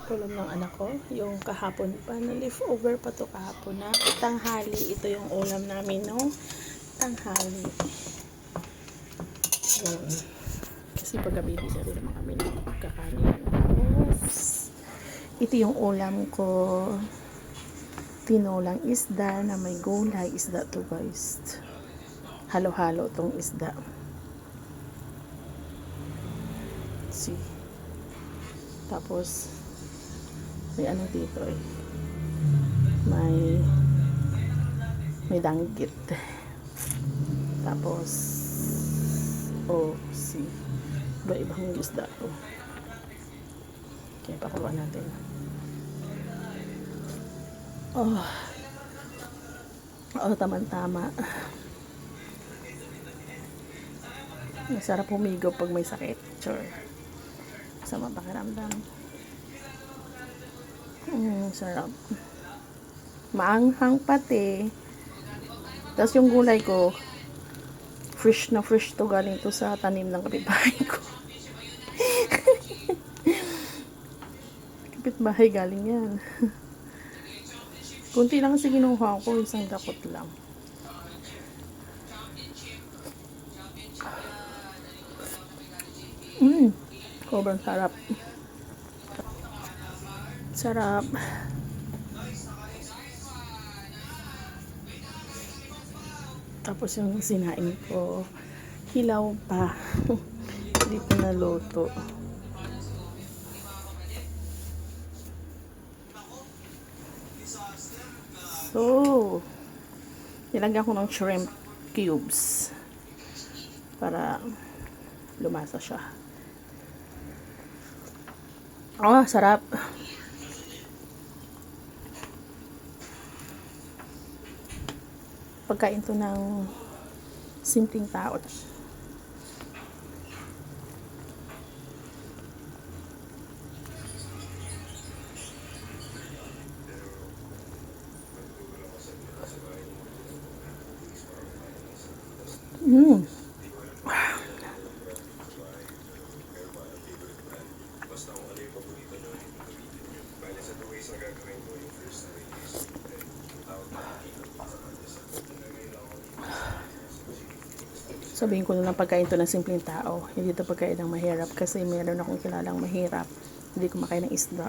Ulam ng anak ko, yung kahapon pa, na leftover pa to kahapon na tanghali. Ito yung ulam namin no tanghali. Yun. Kasi paggabi sa rin naman kami ng kakanin. Tapos, ito yung ulam ko. Tinolang isda na may gulay. Isda to guys. Halo-halo tong isda. See. Tapos, may ano dito eh. May danggit. Tapos, see. Iba-ibang isda to. Kaya pakuluan natin. Tama-tama. Masarap humigo pag may sakit. Sure. Sama pakiramdam. Sarap. Maanghang pati. Tapos yung gulay ko, fresh na fresh to, galing to sa tanim ng kapitbahay ko. Kapitbahay galing yan. Kunti lang kasi kinuha ko, isang dakot lang. Sobrang sarap. Sarap. Tapos yung sinain ko, hilaw pa. Hindi pa naluto. So, nilagyan ko ng shrimp cubes para lumasa siya. Sarap. Pagkain to ng simpleng tao. Sabihin ko na lang pagkain to ng simpleng tao. Hindi to pagkain ng mahirap kasi meron akong kilalang mahirap. Hindi kumakain ng isda.